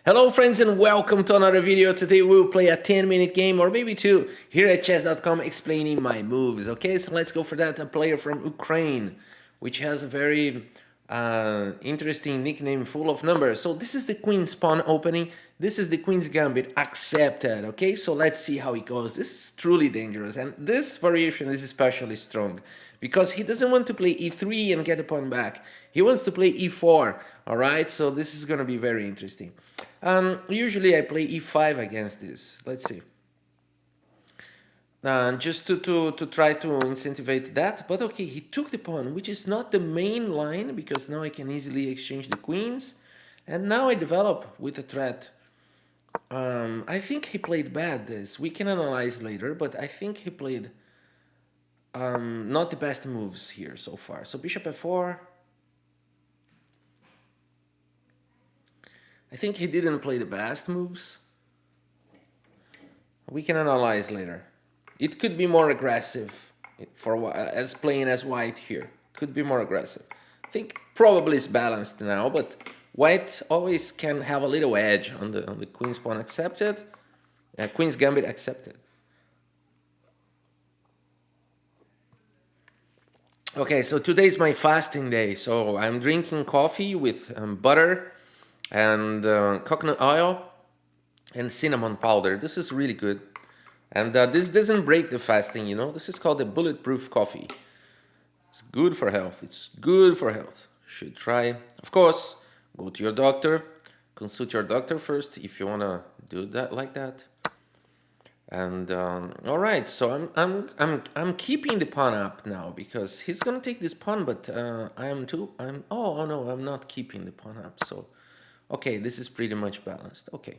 Hello friends and welcome to another video. Today we will play a 10-minute game or maybe two here at chess.com explaining my moves. Okay, so let's go for that. A player from Ukraine, which has a very interesting nickname full of numbers. So this is the queen's pawn opening. This is the queen's gambit accepted. Okay, so let's see how it goes. This is truly dangerous, and this variation is especially strong because he doesn't want to play e3 and get the pawn back. He wants to play e4. All right, so this is going to be very interesting. Usually I play e5 against this. Let's see. Just to try to incentivize that. But okay, he took the pawn, which is not the main line, because now I can easily exchange the queens. And now I develop with a threat. I think he played bad this. We can analyze later, but I think he played not the best moves here so far. So bishop f4. I think he didn't play the best moves. We can analyze later. It could be more aggressive for as playing as white here. Could be more aggressive. I think probably it's balanced now, but white always can have a little edge on the queen's pawn accepted. Queen's gambit accepted. Okay, so today's my fasting day. So I'm drinking coffee with butter and coconut oil and cinnamon powder. This is really good, and this doesn't break the fasting, you know. This is called the Bulletproof coffee. It's good for health. It's good for health. You should try. Of course, go to your doctor, consult your doctor first if you want to do that like that. And all right, so I'm keeping the pawn up now because he's gonna take this pawn, but oh no, I'm not keeping the pawn up. So okay, this is pretty much balanced. Okay.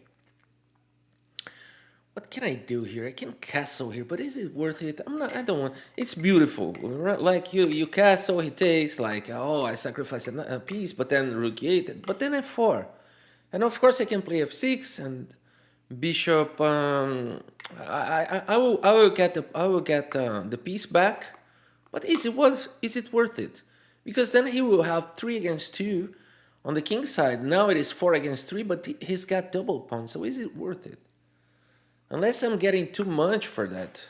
What can I do here? I can castle here, but is it worth it? I don't want. It's beautiful, right? Like you castle, he takes. Like, oh, I sacrifice a piece, but then rook 8, but then f4, and of course I can play f6 and bishop. I will get the piece back, but is it worth it? Because then he will have 3 against 2 on the king's side. Now it is 4 against 3, but he's got double pawn. So is it worth it? Unless I'm getting too much for that.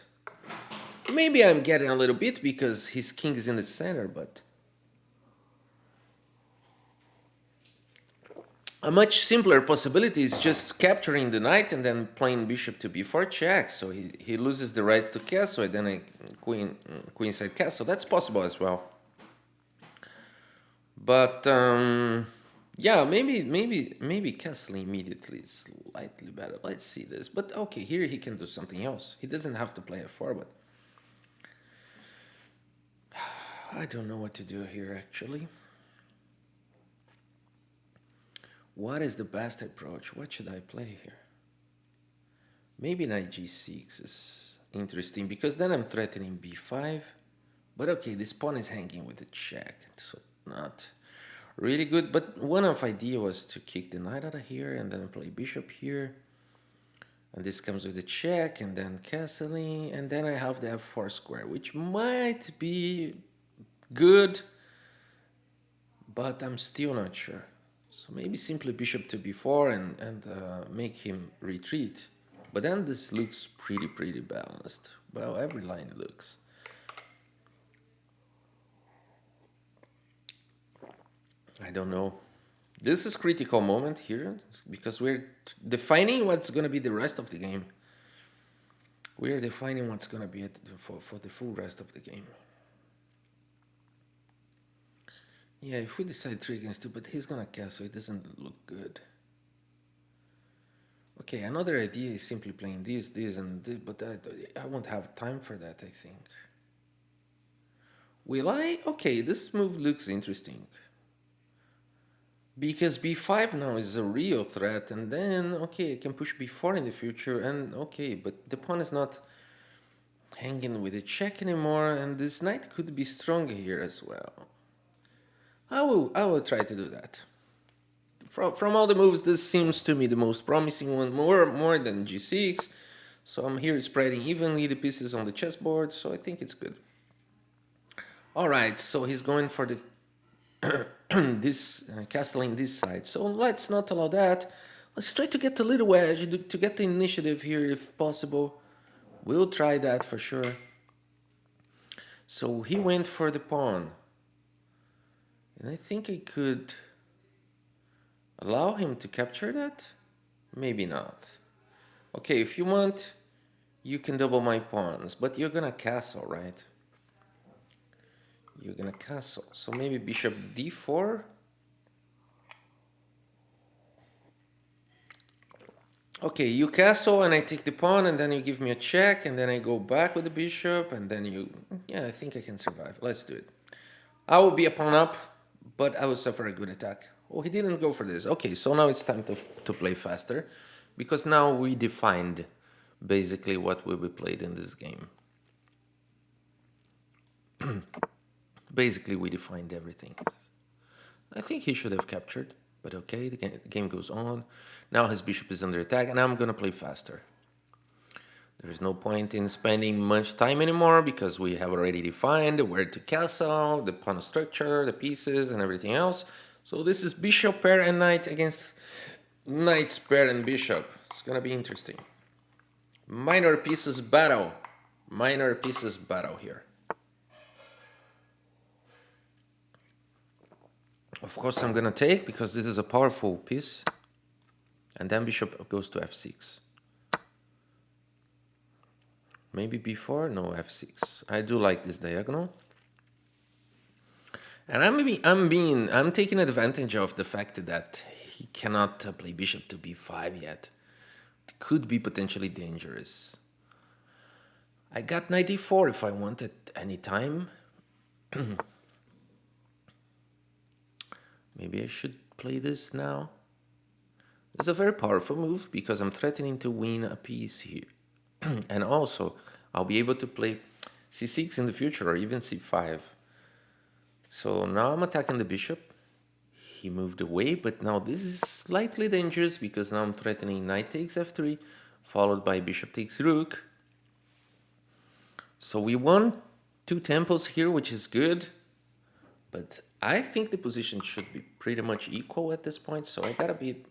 Maybe I'm getting a little bit because his king is in the center, but a much simpler possibility is just capturing the knight and then playing bishop to b4 check. So he loses the right to castle and then a queenside castle. That's possible as well. But yeah, maybe castling immediately is slightly better. Let's see this. But okay, here he can do something else. He doesn't have to play f4, but I don't know what to do here actually. What is the best approach? What should I play here? Maybe knight g6 is interesting because then I'm threatening b5. But okay, this pawn is hanging with a check, so not really good. But one of idea was to kick the knight out of here and then play bishop here. And this comes with a check and then castling. And then I have the f4 square, which might be good, but I'm still not sure. So maybe simply bishop to b4 and make him retreat. But then this looks pretty balanced. Well, every line looks. I don't know. This is critical moment here because we're defining what's going to be the rest of the game. We're defining what's going to be for the full rest of the game. Yeah, if we decide 3 against 2, but he's going to castle, it doesn't look good. Okay, another idea is simply playing this, and this, but I won't have time for that, I think. Will I? Okay, this move looks interesting. Because b5 now is a real threat, and then, okay, I can push b4 in the future, and okay, but the pawn is not hanging with a check anymore, and this knight could be stronger here as well. I will try to do that. From all the moves, this seems to me the most promising one, more than g6. So I'm here spreading evenly the pieces on the chessboard, so I think it's good. All right, so he's going for the this castling this side. So let's not allow that. Let's try to get a little edge, to get the initiative here if possible. We'll try that for sure. So he went for the pawn. And I think I could allow him to capture that? Maybe not. Okay, if you want, you can double my pawns, but you're gonna castle, right? You're gonna castle. So maybe bishop d4. Okay, you castle and I take the pawn and then you give me a check and then I go back with the bishop and then you... Yeah, I think I can survive. Let's do it. I will be a pawn up, but I will suffer a good attack. Oh, he didn't go for this. Okay, so now it's time to play faster because now we defined basically what will be played in this game. Basically, we defined everything. I think he should have captured, but okay, the game goes on. Now his bishop is under attack, and I'm gonna play faster. There's no point in spending much time anymore because we have already defined where to castle, the pawn structure, the pieces, and everything else. So this is bishop pair and knight against knights pair and bishop. It's gonna be interesting. Minor pieces battle. Minor pieces battle here. Of course I'm gonna take because this is a powerful piece. And then bishop goes to f6. Maybe b4? No, f6. I do like this diagonal. And I'm taking advantage of the fact that he cannot play bishop to b5 yet. It could be potentially dangerous. I got knight d4 if I want at any time. Maybe I should play this now. It's a very powerful move because I'm threatening to win a piece here. And also, I'll be able to play c6 in the future or even c5. So now I'm attacking the bishop. He moved away, but now this is slightly dangerous because now I'm threatening knight takes f3, followed by bishop takes rook. So we won 2 tempos here, which is good. But I think the position should be pretty much equal at this point. So I gotta be...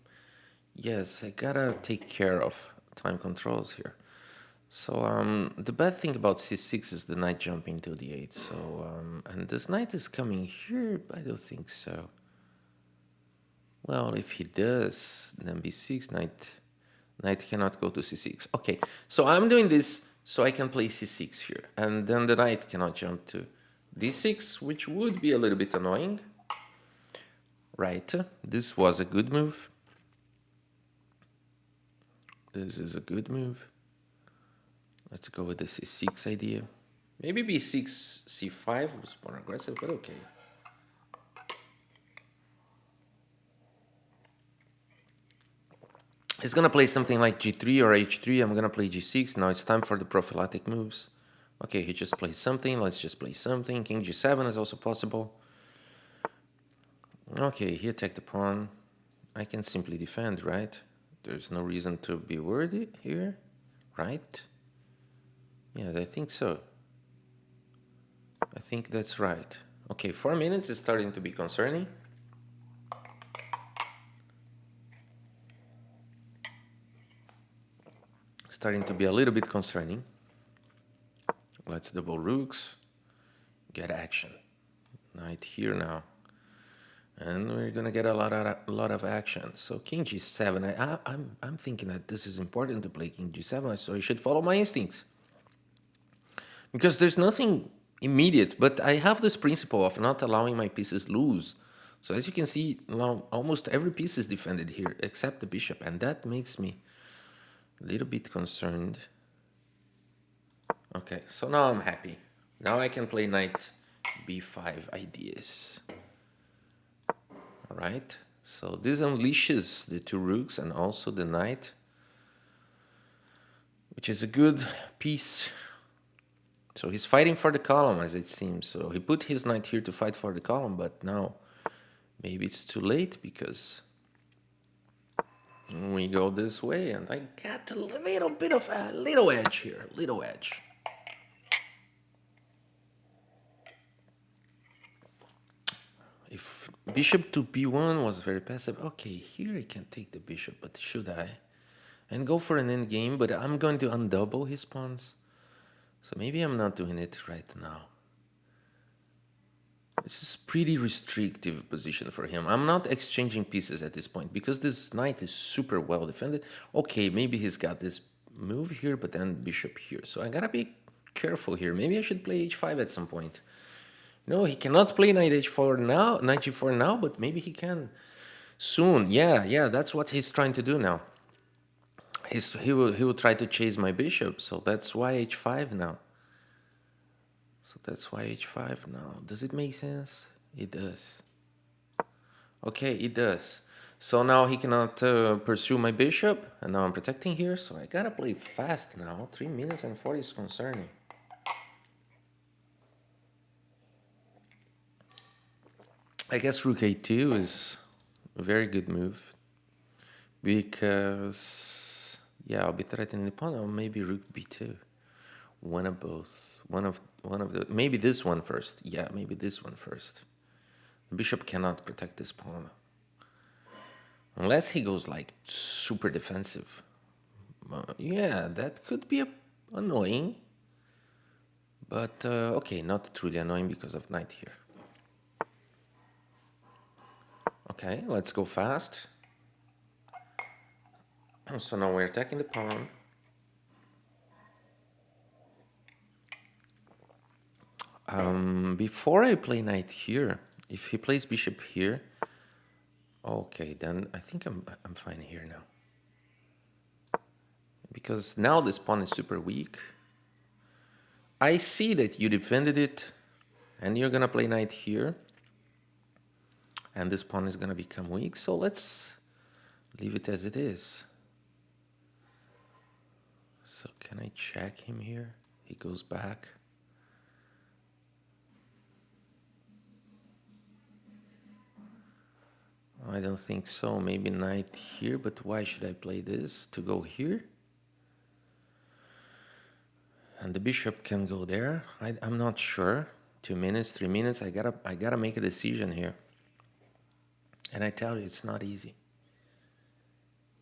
Yes, I gotta take care of time controls here. So the bad thing about c6 is the knight jumping to d8. So and this knight is coming here, but I don't think so. Well, if he does, then b6, knight cannot go to c6. Okay, so I'm doing this so I can play c6 here, and then the knight cannot jump to d6, which would be a little bit annoying. Right, this was a good move. This is a good move. Let's go with the c6 idea. Maybe b6, c5 was more aggressive, but okay. He's gonna play something like g3 or h3. I'm gonna play g6. Now it's time for the prophylactic moves. Okay, he just plays something. Let's just play something. King g7 is also possible. Okay, he attacked the pawn. I can simply defend, right? There's no reason to be worried here, right? Yes, I think so. I think that's right. Okay, 4 minutes is starting to be concerning. Starting to be a little bit concerning. Let's double rooks. Get action. Knight here now. And we're gonna get a lot of action. So king g7. I'm thinking that this is important to play king g7, so I should follow my instincts. Because there's nothing immediate, but I have this principle of not allowing my pieces lose. So as you can see, now almost every piece is defended here, except the bishop, and that makes me a little bit concerned. Okay, so now I'm happy. Now I can play knight b5 ideas. Alright, so this unleashes the 2 rooks and also the knight, which is a good piece. So he's fighting for the column, as it seems. So he put his knight here to fight for the column, but now maybe it's too late because we go this way, and I got a little bit of a little edge here, little edge. If bishop to b1 was very passive. Okay, here I can take the bishop, but should I? And go for an endgame, but I'm going to undouble his pawns. So maybe I'm not doing it right now. This is pretty restrictive position for him. I'm not exchanging pieces at this point because this knight is super well defended. Okay, maybe he's got this move here, but then bishop here. So I gotta be careful here. Maybe I should play h5 at some point. No, he cannot play knight h4 now, knight g4 now, but maybe he can soon. Yeah, that's what he's trying to do now. He will try to chase my bishop, so that's why h5 now. So that's why h5 now. Does it make sense? It does. Okay, it does. So now he cannot pursue my bishop, and now I'm protecting here, so I gotta play fast now. 3 minutes and 40 is concerning. I guess rook a2 is a very good move, because, yeah, I'll be threatening the pawn, or maybe rook b2. One of both. One of the, maybe this one first. Yeah, maybe this one first. The bishop cannot protect this pawn. Unless he goes like super defensive. Yeah, that could be annoying. But okay, not truly annoying because of knight here. Okay, let's go fast. So now we're attacking the pawn. Before I play knight here, if he plays bishop here, okay, then I think I'm fine here now. Because now this pawn is super weak. I see that you defended it, and you're gonna play knight here. And this pawn is gonna become weak, so let's leave it as it is. So can I check him here? He goes back. I don't think so. Maybe knight here, but why should I play this? To go here? And the bishop can go there. I'm not sure. 2 minutes, 3 minutes. I gotta make a decision here. And I tell you, it's not easy.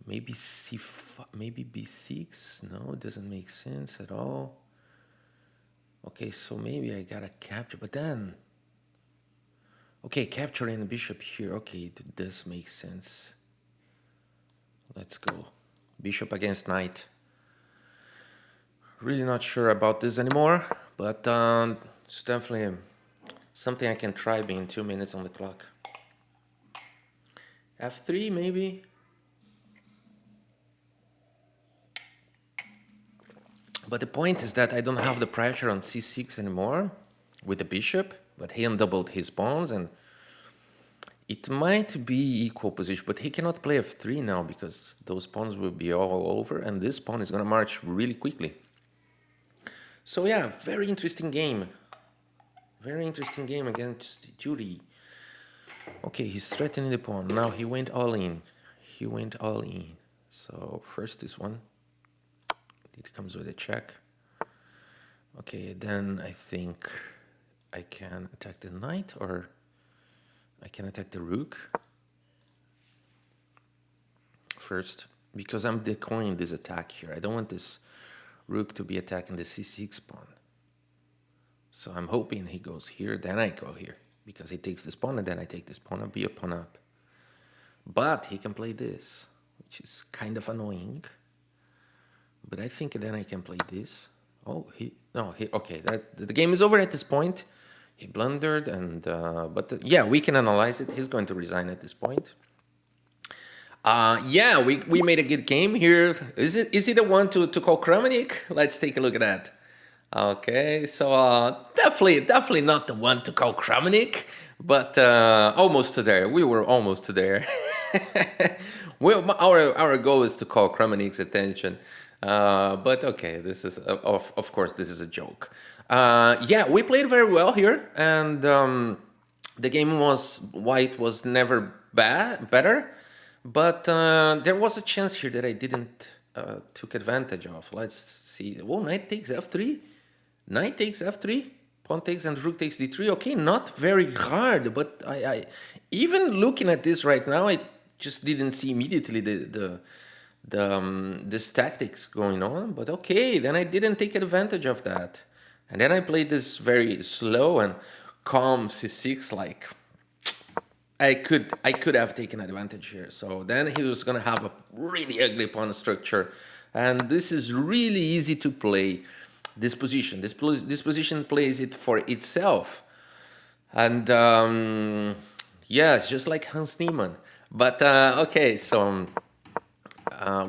Maybe c5, maybe b6. No, it doesn't make sense at all. Okay, so maybe I gotta capture, but then. Okay, capturing the bishop here. Okay, it does make sense. Let's go. Bishop against knight. Really not sure about this anymore, but it's definitely something I can try being 2 minutes on the clock. f3 maybe. But the point is that I don't have the pressure on c6 anymore with the bishop, but he undoubled his pawns, and it might be equal position, but he cannot play f3 now because those pawns will be all over, and this pawn is gonna march really quickly. So yeah, very interesting game. Very interesting game against Judy. Okay, he's threatening the pawn. Now he went all in. He went all in. So first this one. It comes with a check. Okay, then I think I can attack the knight, or I can attack the rook first, because I'm decoying this attack here. I don't want this rook to be attacking the c6 pawn. So I'm hoping he goes here, then I go here, because he takes this pawn, and then I take this pawn and be a pawn up. But he can play this, which is kind of annoying. But I think then I can play this. Oh, okay, the game is over at this point. He blundered, and yeah, we can analyze it. He's going to resign at this point. Yeah, we made a good game here. Is he the one to call Kramnik? Let's take a look at that. Okay, so definitely not the one to call Kramnik, but almost to there. We were almost to there. Well, our goal is to call Kramnik's attention. But okay, this is of course this is a joke. Yeah, we played very well here, and the game was white was never better, but there was a chance here that I didn't took advantage of. Let's see. Oh, knight takes f3. Knight takes f3. Pawn takes and rook takes d3. Okay, not very hard, but I even looking at this right now, I just didn't see immediately this tactics going on. But okay, then I didn't take advantage of that, and then I played this very slow and calm c6. Like I could have taken advantage here. So then he was gonna have a really ugly pawn structure, and this is really easy to play. This position, this position plays it for itself, and yeah, it's just like Hans Niemann. But okay, so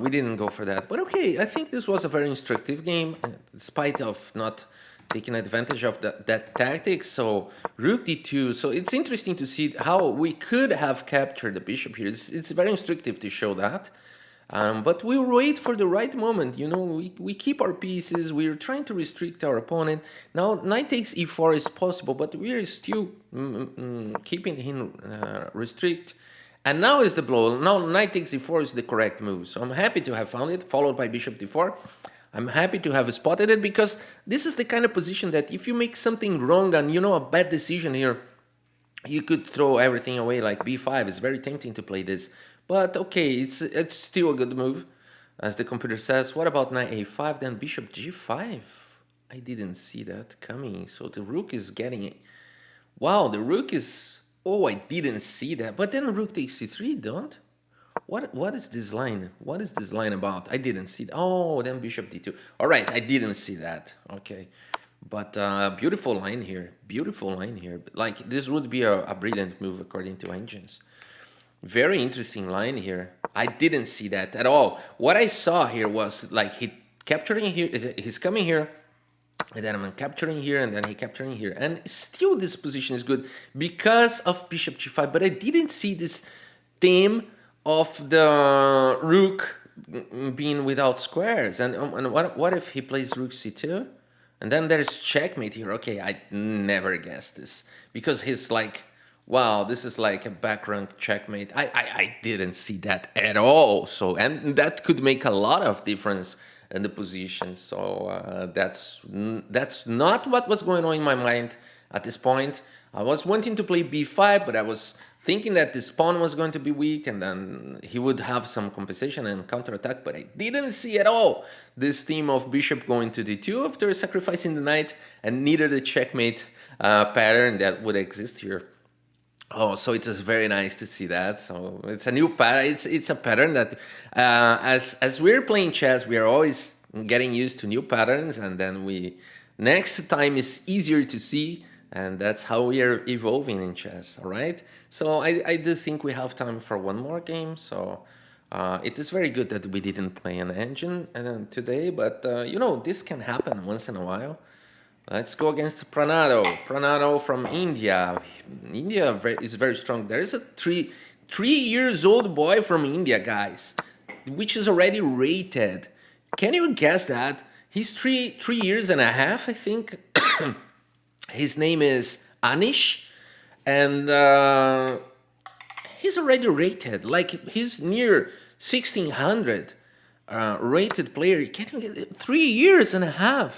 we didn't go for that. But okay, I think this was a very instructive game, in spite of not taking advantage of that tactic. So rook d2. So it's interesting to see how we could have captured the bishop here. It's very instructive to show that. But we wait for the right moment. You know, we keep our pieces. We're trying to restrict our opponent. Now knight takes e4 is possible, but we're still keeping him restrict. And now is the blow. Now knight takes e4 is the correct move. So I'm happy to have found it, followed by bishop d4. I'm happy to have spotted it, because this is the kind of position that if you make something wrong and you know a bad decision here, you could throw everything away. Like b5. It's very tempting to play this. But okay, it's still a good move, as the computer says. What about knight a5, then bishop g5? I didn't see that coming. So the rook is getting it. Wow, the rook is... Oh, I didn't see that. But then rook takes c3, don't? What is this line? What is this line about? I didn't see that. Oh, then bishop d2. All right, I didn't see that. Okay. But beautiful line here. Beautiful line here. Like, this would be a brilliant move according to engines. Very interesting line here. I didn't see that at all. What I saw here was like he capturing here. He's coming here, and then I'm capturing here, and then he capturing here. And still this position is good because of bishop g5. But I didn't see this theme of the rook being without squares. And what if he plays rook c2? And then there's checkmate here. Okay, I never guessed this, because he's like... Wow, this is like a back rank checkmate. I didn't see that at all. So, and that could make a lot of difference in the position. So that's not what was going on in my mind at this point. I was wanting to play b5, but I was thinking that this pawn was going to be weak, and then he would have some compensation and counterattack. But I didn't see at all this theme of bishop going to d2 after sacrificing the knight, and neither the checkmate pattern that would exist here. Oh, so it is very nice to see that. So it's a new pattern. It's a pattern that, as we're playing chess, we are always getting used to new patterns, and then next time is easier to see, and that's how we are evolving in chess. All right. So I do think we have time for one more game. So it is very good that we didn't play an engine today, but you know, this can happen once in a while. Let's go against Pranado. Pranado from India. India is very strong. There is a three years old boy from India, guys, which is already rated. Can you guess that? He's 3.5 years, I think. His name is Anish, and he's already rated. Like, he's near 1600. Rated player. Can you get 3.5 years?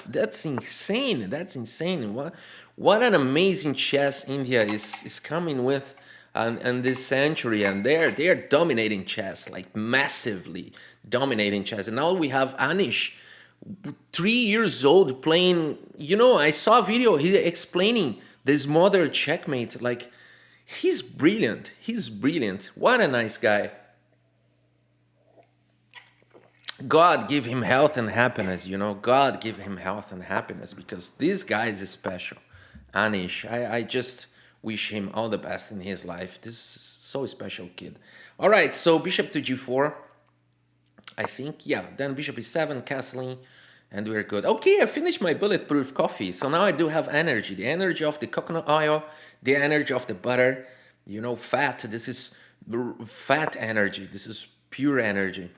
That's insane. That's insane. What an amazing chess India is coming with, and this century, and they're dominating chess, like massively dominating chess. And now we have Anish, 3 years old, playing. You know, I saw a video he explaining this modern checkmate. Like, he's brilliant. He's brilliant. What a nice guy. God give him health and happiness, you know. God give him health and happiness, because this guy is special. Anish, I just wish him all the best in his life. This is so special kid. All right, so bishop to g4. I think, yeah. Then bishop e7, castling, and we're good. Okay, I finished my bulletproof coffee. So now I do have energy. The energy of the coconut oil, the energy of the butter. You know, fat. This is fat energy. This is pure energy.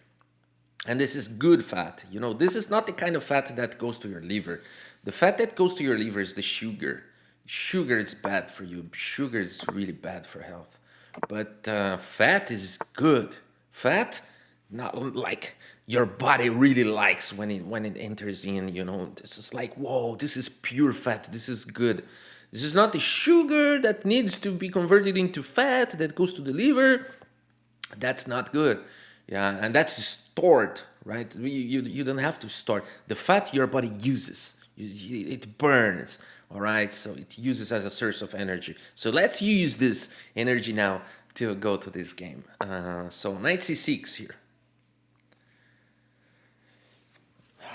And this is good fat. You know, this is not the kind of fat that goes to your liver. The fat that goes to your liver is the sugar. Sugar is bad for you. Sugar is really bad for health. But fat is good. Fat not like your body really likes when it enters in. You know, this is like, whoa, this is pure fat. This is good. This is not the sugar that needs to be converted into fat that goes to the liver. That's not good. Yeah, and that's stored, right? You don't have to store the fat your body uses. It burns, all right? So it uses as a source of energy. So let's use this energy now to go to this game. So knight c6 here.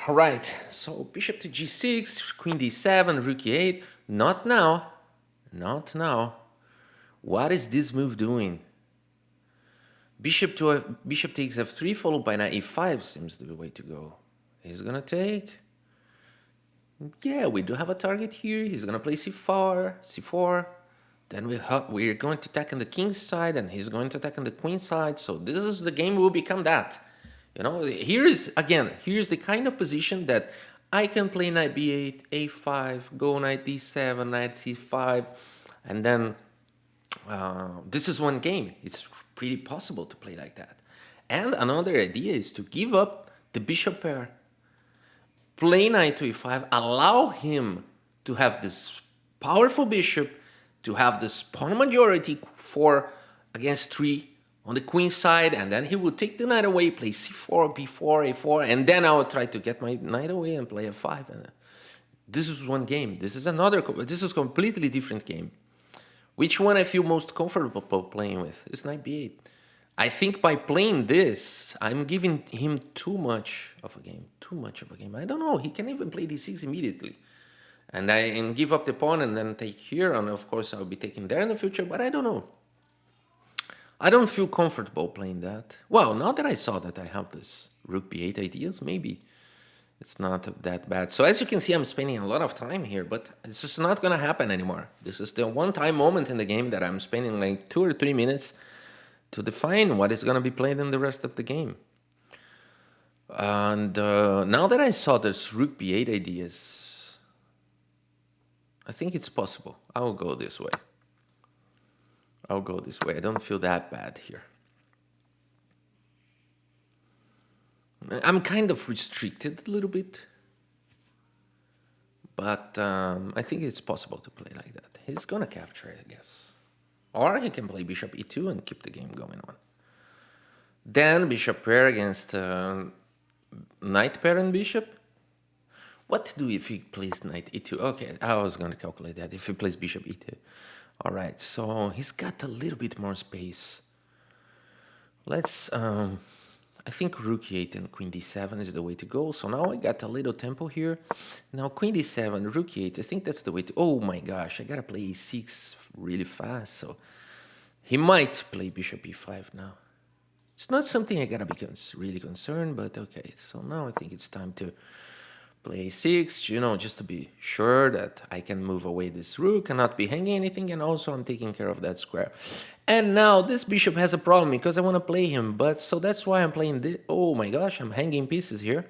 All right, so bishop to g6, queen d7, rook e8. Not now, not now. What is this move doing? Bishop takes f3 followed by knight e5 seems the way to go. He's gonna take. Yeah, we do have a target here. He's gonna play c4. Then we're going to attack on the king's side, and he's going to attack on the queen's side. So this is the game will become that. You know, here's the kind of position that I can play knight b8, a5, go knight d7, knight c5, and then this is one game. It's pretty possible to play like that. And another idea is to give up the bishop pair, play knight to e5, allow him to have this powerful bishop, to have this pawn majority 4 against 3 on the queen side, and then he will take the knight away, play c4, b4, a4, and then I will try to get my knight away and play f5. And this is one game. This is a completely different game. Which one I feel most comfortable playing with is knight b8. I think by playing this, I'm giving him too much of a game. I don't know. He can even play d6 immediately. And give up the pawn and then take here. And of course, I'll be taking there in the future, but I don't know. I don't feel comfortable playing that. Well, now that I saw that I have this rook b8 ideas, maybe it's not that bad. So as you can see, I'm spending a lot of time here, but it's just not going to happen anymore. This is the one-time moment in the game that I'm spending like 2 or 3 minutes to define what is going to be played in the rest of the game. And now that I saw this rook b8 ideas, I think it's possible. I'll go this way. I don't feel that bad here. I'm kind of restricted a little bit, but I think it's possible to play like that. He's gonna capture it, I guess. Or he can play bishop e2 and keep the game going on. Then bishop pair against knight pair and bishop. What to do if he plays knight e2? Okay, I was gonna calculate that. If he plays bishop e2. All right, so he's got a little bit more space. Let's, I think rook e8 and queen d7 is the way to go. So now I got a little tempo here. Now queen d7, rook e8, I think that's the way to, oh my gosh, I gotta play e6 really fast. So he might play bishop e5 now. It's not something I gotta be really concerned, but okay. So now I think it's time to play a6, you know, just to be sure that I can move away this rook and not be hanging anything, and also I'm taking care of that square. And now this bishop has a problem because I want to play him, but so that's why I'm playing this. Oh my gosh, I'm hanging pieces here.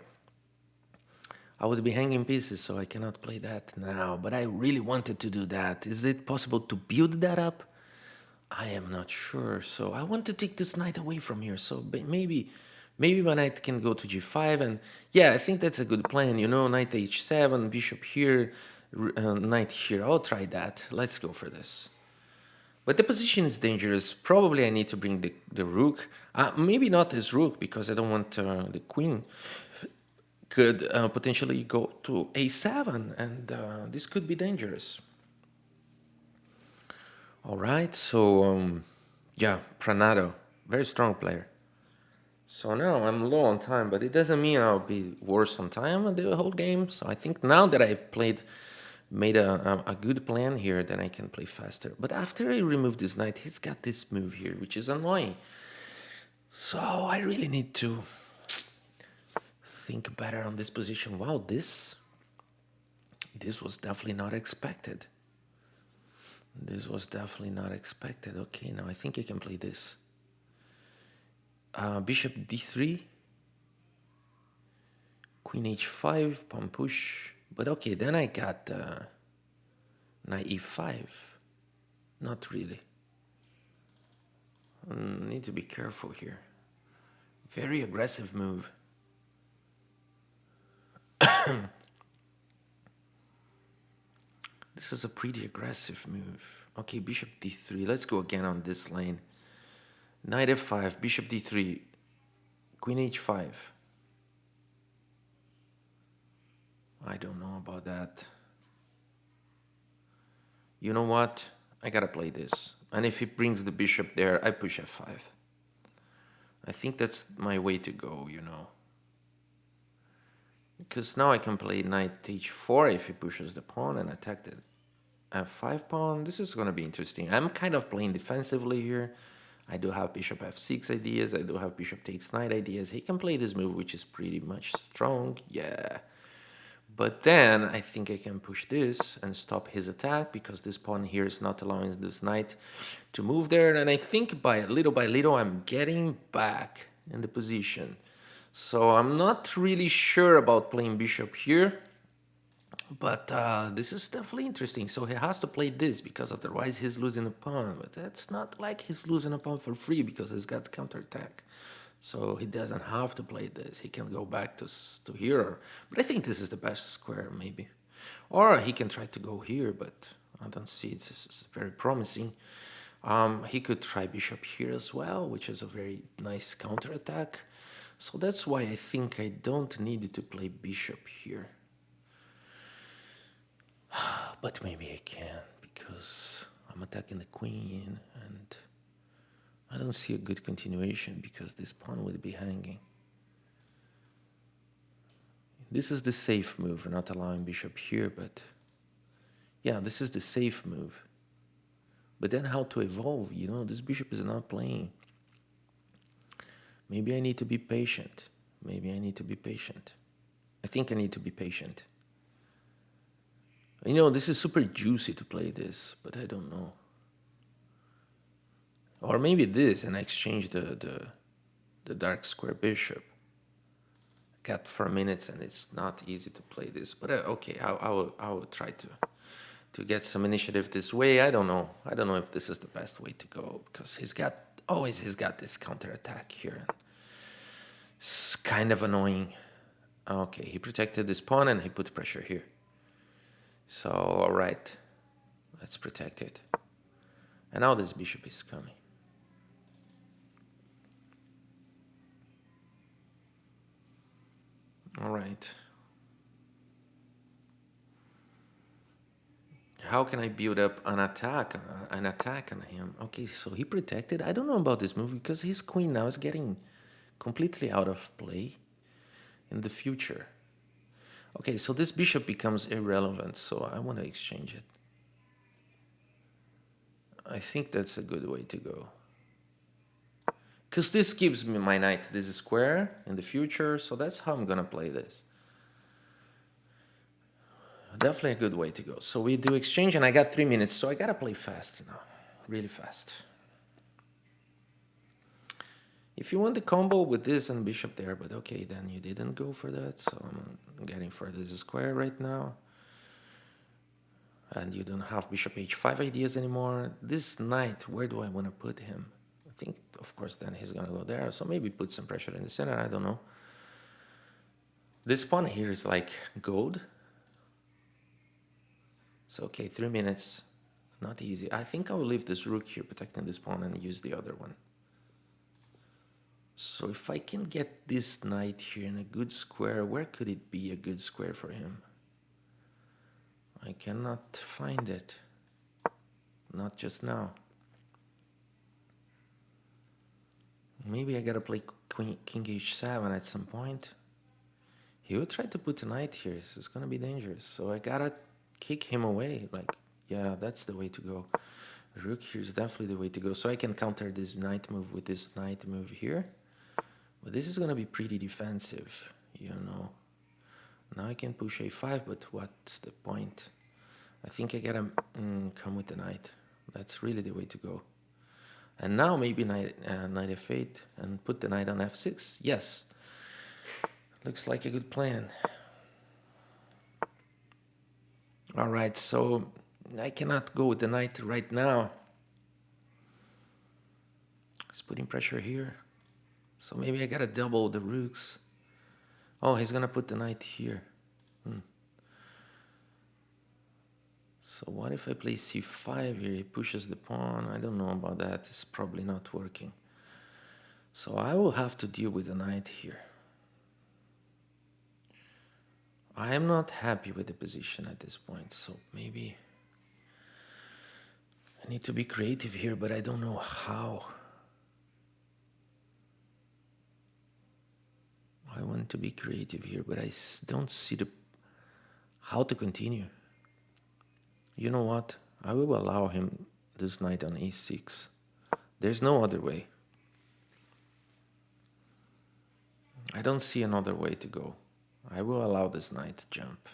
I would be hanging pieces, so I cannot play that now, but I really wanted to do that. Is it possible to build that up? I am not sure, so I want to take this knight away from here, so maybe my knight can go to g5, and yeah, I think that's a good plan, you know, knight h7, bishop here, knight here. I'll try that. Let's go for this. But the position is dangerous. Probably I need to bring the rook. Maybe not this rook, because I don't want the queen could potentially go to a7, and this could be dangerous. All right, so yeah, Pranado, very strong player. So now I'm low on time, but it doesn't mean I'll be worse on time the whole game. So I think now that I've made a good plan here, then I can play faster. But after I remove this knight, he's got this move here, which is annoying. So I really need to think better on this position. Wow, this was definitely not expected. This was definitely not expected. Okay, now I think I can play this. Bishop d3, queen h5, pawn push. But okay, then I got knight e5. Not really. Need to be careful here. Very aggressive move. This is a pretty aggressive move. Okay, bishop d3. Let's go again on this lane. Knight f5, bishop d3, queen h5. I don't know about that. You know what? I gotta play this. And if he brings the bishop there, I push f5. I think that's my way to go, you know. Because now I can play knight h4 if he pushes the pawn and attack the f5 pawn. This is going to be interesting. I'm kind of playing defensively here. I do have bishop f6 ideas. I do have bishop takes knight ideas. He can play this move, which is pretty much strong. Yeah. But then I think I can push this and stop his attack because this pawn here is not allowing this knight to move there. And I think by little, I'm getting back in the position. So I'm not really sure about playing bishop here. But this is definitely interesting. So he has to play this because otherwise he's losing a pawn. But that's not like he's losing a pawn for free because he's got counterattack. So he doesn't have to play this. He can go back to here. But I think this is the best square, maybe. Or he can try to go here, but I don't see it. This is very promising. He could try bishop here as well, which is a very nice counterattack. So that's why I think I don't need to play bishop here. But maybe I can, because I'm attacking the queen, and I don't see a good continuation because this pawn would be hanging. This is the safe move, not allowing bishop here, but yeah, this is the safe move. But then how to evolve, you know, this bishop is not playing. Maybe I need to be patient. Maybe I need to be patient. I think I need to be patient. You know, this is super juicy to play this, but I don't know. Or maybe this, and I exchange the dark square bishop. I got 4 minutes, and it's not easy to play this. But okay, I will try to get some initiative this way. I don't know. I don't know if this is the best way to go, because he's got this counterattack here. It's kind of annoying. Okay, he protected this pawn, and he put pressure here. So, all right, let's protect it. And now this bishop is coming. All right. How can I build up an attack on him? Okay, so he protected. I don't know about this move because his queen now is getting completely out of play in the future. Okay, so this bishop becomes irrelevant, so I want to exchange it. I think that's a good way to go. Because this gives me my knight this square in the future, so that's how I'm going to play this. Definitely a good way to go. So we do exchange, and I got 3 minutes, so I got to play fast now. Really fast. If you want the combo with this and bishop there, but okay, then you didn't go for that, so I'm getting for this square right now. And you don't have bishop h5 ideas anymore. This knight, where do I want to put him? I think, of course, then he's going to go there, so maybe put some pressure in the center, I don't know. This pawn here is like gold. So, okay, 3 minutes, not easy. I think I will leave this rook here protecting this pawn and use the other one. So if I can get this knight here in a good square, where could it be a good square for him? I cannot find it. Not just now. Maybe I gotta play king h7 at some point. He would try to put a knight here, so it's gonna be dangerous. So I gotta kick him away. Like, yeah, that's the way to go. Rook here is definitely the way to go. So I can counter this knight move with this knight move here. But this is going to be pretty defensive, you know. Now I can push a5, but what's the point? I think I gotta come with the knight. That's really the way to go. And now maybe knight f8 and put the knight on f6. Yes, looks like a good plan. All right, so I cannot go with the knight right now. It's putting pressure here. So maybe I gotta double the rooks. Oh, he's gonna put the knight here. So what if I play c5 here? He pushes the pawn. I don't know about that. It's probably not working. So I will have to deal with the knight here. I am not happy with the position at this point, so maybe I need to be creative here, but I don't know how. I want to be creative here, but I don't see how to continue. You know what? I will allow him this knight on e6. There's no other way. I don't see another way to go. I will allow this knight to jump.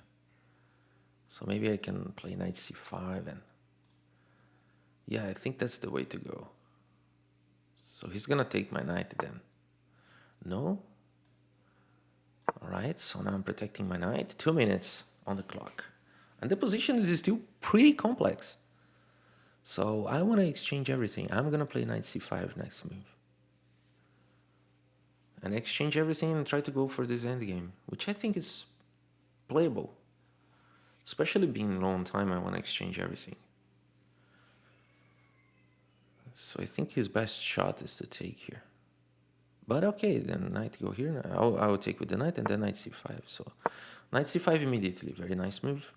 So maybe I can play knight c5 and... Yeah, I think that's the way to go. So he's gonna take my knight then. No? Alright, so now I'm protecting my knight. 2 minutes on the clock. And the position is still pretty complex. So I want to exchange everything. I'm gonna play knight c5 next move. And exchange everything and try to go for this endgame, which I think is playable. Especially being low on time, I want to exchange everything. So I think his best shot is to take here. But okay, then knight go here. I will take with the knight and then knight c5. So knight c5 immediately, very nice move.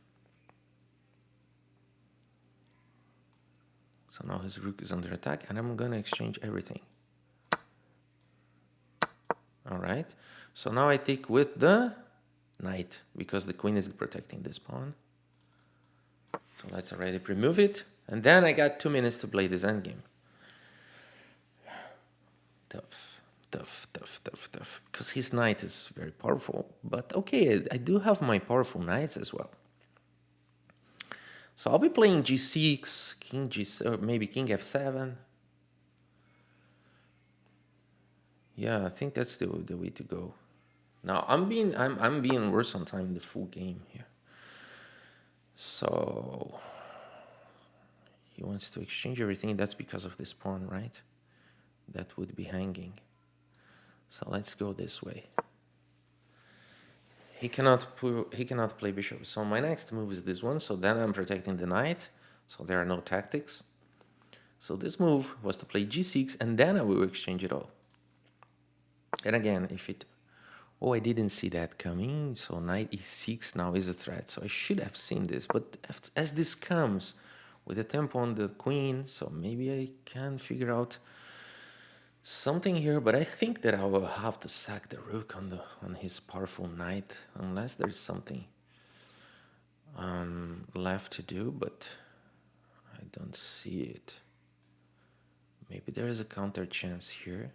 So now his rook is under attack and I'm gonna exchange everything. Alright, so now I take with the knight because the queen is protecting this pawn. So let's already remove it. And then I got 2 minutes to play this endgame. Tough, tough, tough, tough, tough. Because his knight is very powerful. But okay, I do have my powerful knights as well. So I'll be playing g6, king g7, maybe king f7. Yeah, I think that's the way to go. Now I'm being worse on time the full game here. So he wants to exchange everything. That's because of this pawn, right? That would be hanging. So let's go this way. He cannot play bishop. So my next move is this one. So then I'm protecting the knight. So there are no tactics. So this move was to play g6 and then I will exchange it all. And again, if it... Oh, I didn't see that coming. So knight e6 now is a threat. So I should have seen this. But as this comes with the tempo on the queen, so maybe I can figure out something here. But I think that I will have to sack the rook on his powerful knight. Unless there's something left to do. But I don't see it. Maybe there is a counter chance here.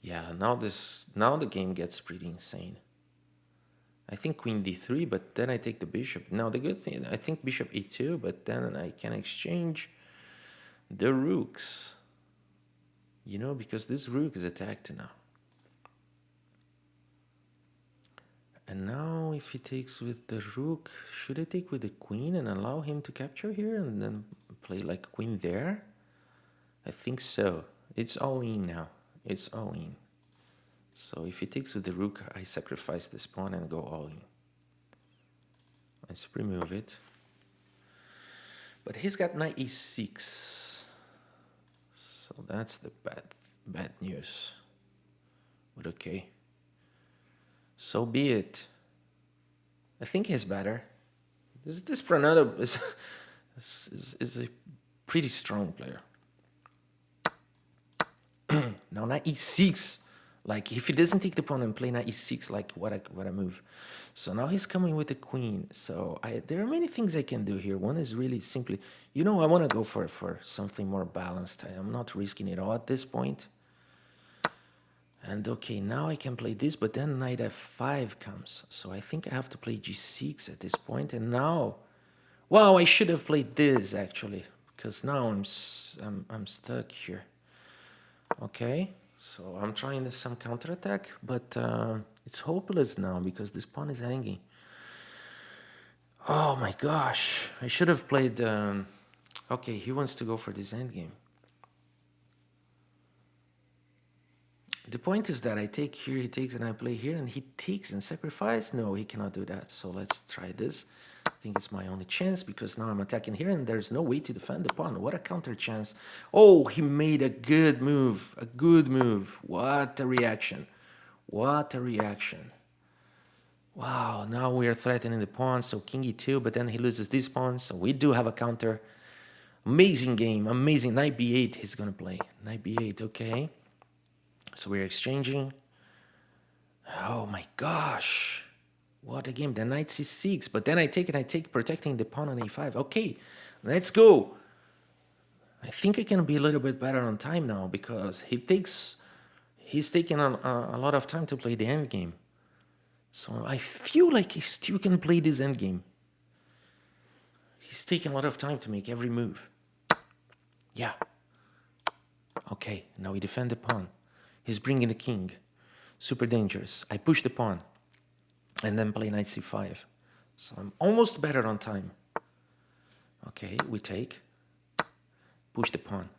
Yeah, now the game gets pretty insane. I think queen d3, but then I take the bishop. Now the good thing, I think bishop e2, but then I can exchange the rooks. You know, because this rook is attacked now. And now if he takes with the rook, should I take with the queen and allow him to capture here and then play like queen there? I think so. It's all in now. It's all in. So if he takes with the rook, I sacrifice this pawn and go all in. Let's remove it. But he's got knight e6. So that's the bad news. But okay. So be it. I think he's better. This Pranada is a pretty strong player. Now knight e6, like if he doesn't take the pawn and play knight e6, like what a move. So now he's coming with the queen. So there are many things I can do here. One is really simply, you know, I want to go for something more balanced. I am not risking it all at this point. And okay, now I can play this, but then knight f5 comes. So I think I have to play g6 at this point. And now, wow, I should have played this actually, because now I'm stuck here. Okay, so I'm trying some counterattack, but it's hopeless now because this pawn is hanging. Oh my gosh, I should have played... okay, he wants to go for this endgame. The point is that I take here, he takes, and I play here, and he takes and sacrifice. No, he cannot do that. So let's try this. I think it's my only chance because now I'm attacking here, and there's no way to defend the pawn. What a counter chance. Oh, he made a good move. A good move. What a reaction. What a reaction. Wow, now we are threatening the pawn, so king e2, but then he loses this pawn, so we do have a counter. Amazing game, amazing. Knight b8 he's gonna play. Knight b8, okay. So we're exchanging. Oh my gosh. What a game. The knight c6. But then I take it, I take protecting the pawn on a5. Okay, let's go. I think I can be a little bit better on time now because he's taking a lot of time to play the endgame. So I feel like he still can play this endgame. He's taking a lot of time to make every move. Yeah. Okay, now we defend the pawn. He's bringing the king. Super dangerous. I push the pawn and then play knight c5. So I'm almost better on time. Okay, we take. Push the pawn.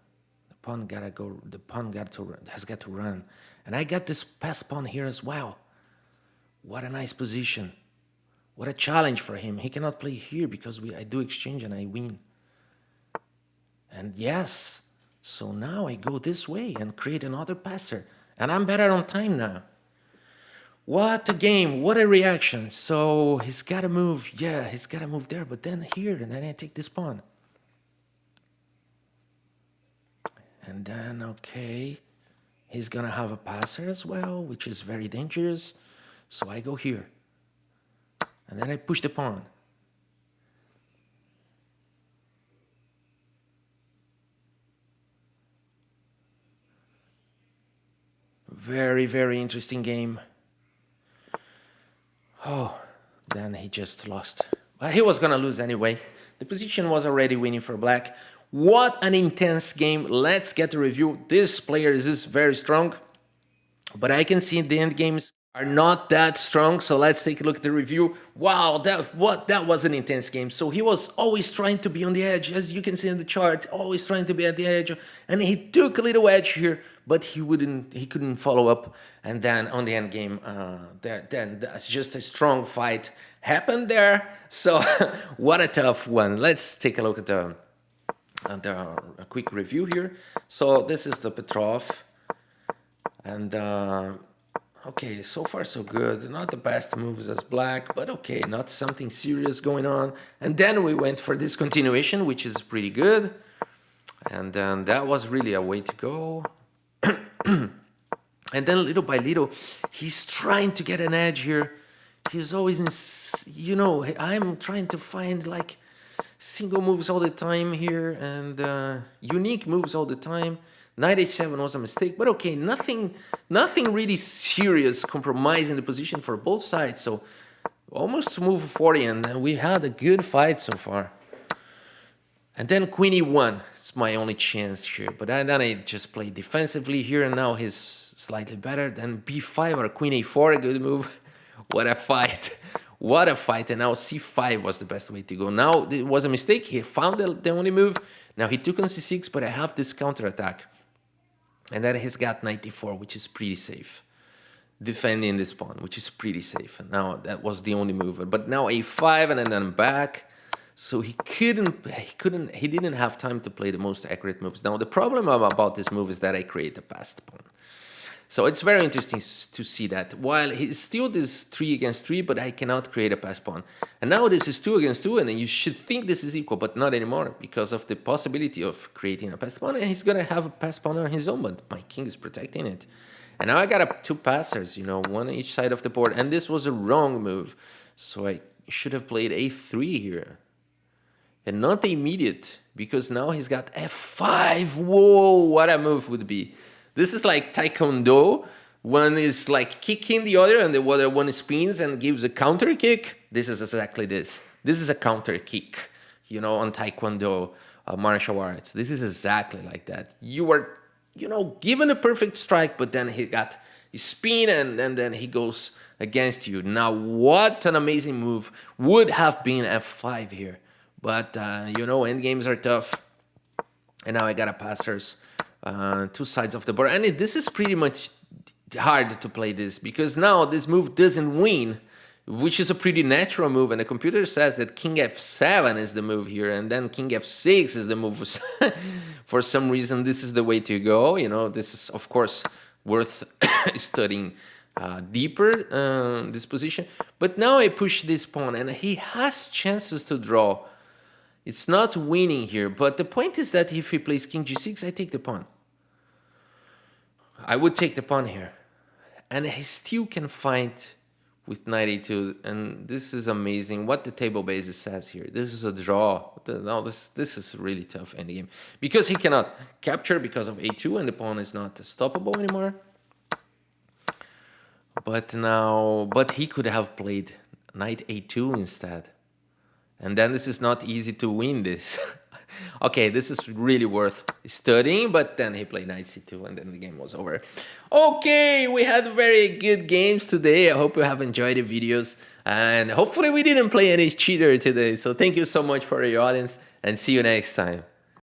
The pawn gotta go. The pawn has got to run. And I got this passed pawn here as well. What a nice position. What a challenge for him. He cannot play here because I do exchange and I win. And yes, so now I go this way and create another passer. And I'm better on time now. What a game, what a reaction. So he's got to move, yeah, he's got to move there, but then here, and then I take this pawn. And then, okay, he's gonna have a passer as well, which is very dangerous. So I go here. And then I push the pawn. Very, very interesting game. Oh, then he just lost. Well, he was gonna lose anyway. The position was already winning for black. What an intense game. Let's get the review. This player is very strong, but I can see the end games are not that strong. So let's take a look at the review. Wow, that was an intense game. So he was always trying to be on the edge, as you can see in the chart, always trying to be at the edge, and he took a little edge here, but he couldn't follow up. And then on the end game, then that's just a strong fight happened there. So what a tough one. Let's take a look at a quick review here. So this is the Petrov, and okay, so far so good. Not the best moves as black, but okay, not something serious going on. And then we went for this continuation, which is pretty good. And then that was really a way to go. And then little by little, he's trying to get an edge here. He's always I'm trying to find like single moves all the time here and unique moves all the time. Knight h7 was a mistake, but okay, nothing really serious compromising the position for both sides. So almost move 40, and we had a good fight so far. And then queen e1 is my only chance here, but then I just play defensively here, and now he's slightly better. Then b5 or queen a4, a good move. What a fight. What a fight. And now c5 was the best way to go. Now it was a mistake. He found the only move. Now he took on c6, but I have this counterattack. And then he's got knight e4, which is pretty safe. Defending this pawn, which is pretty safe. And now that was the only move. But now a5, and then I'm back. So he didn't have time to play the most accurate moves. Now the problem about this move is that I create a passed pawn. So it's very interesting to see that. While he's still this 3 against 3, but I cannot create a passed pawn. And now this is 2 against 2, and then you should think this is equal, but not anymore, because of the possibility of creating a passed pawn, and he's gonna have a passed pawn on his own, but my king is protecting it. And now I got two passers, one on each side of the board, and this was a wrong move. So I should have played a3 here. And not the immediate, because now he's got f5. Whoa, what a move would be. This is like Taekwondo. One is like kicking the other, and the other one spins and gives a counter kick. This is exactly this. This is a counter kick, on Taekwondo, martial arts. This is exactly like that. You are, given a perfect strike, but then he got his spin, and then he goes against you. Now, what an amazing move would have been f5 here. But, end games are tough. And now I got a passers, two sides of the board. And this is pretty much hard to play this, because now this move doesn't win, which is a pretty natural move, and the computer says that king f7 is the move here, and then king f6 is the move. For some reason, this is the way to go. You know, this is of course worth studying deeper, this position. But now I push this pawn, and he has chances to draw. It's not winning here, but the point is that if he plays king g6, I take the pawn. I would take the pawn here, and he still can fight with knight a2, and this is amazing what the table base says here. This is a draw. No, this is really tough endgame, because he cannot capture because of a2, and the pawn is not stoppable anymore. But he could have played knight a2 instead, and then this is not easy to win this. Okay, this is really worth studying, but then he played knight c2, and then the game was over. Okay, we had very good games today. I hope you have enjoyed the videos, and hopefully we didn't play any cheater today. So thank you so much for your audience, and see you next time.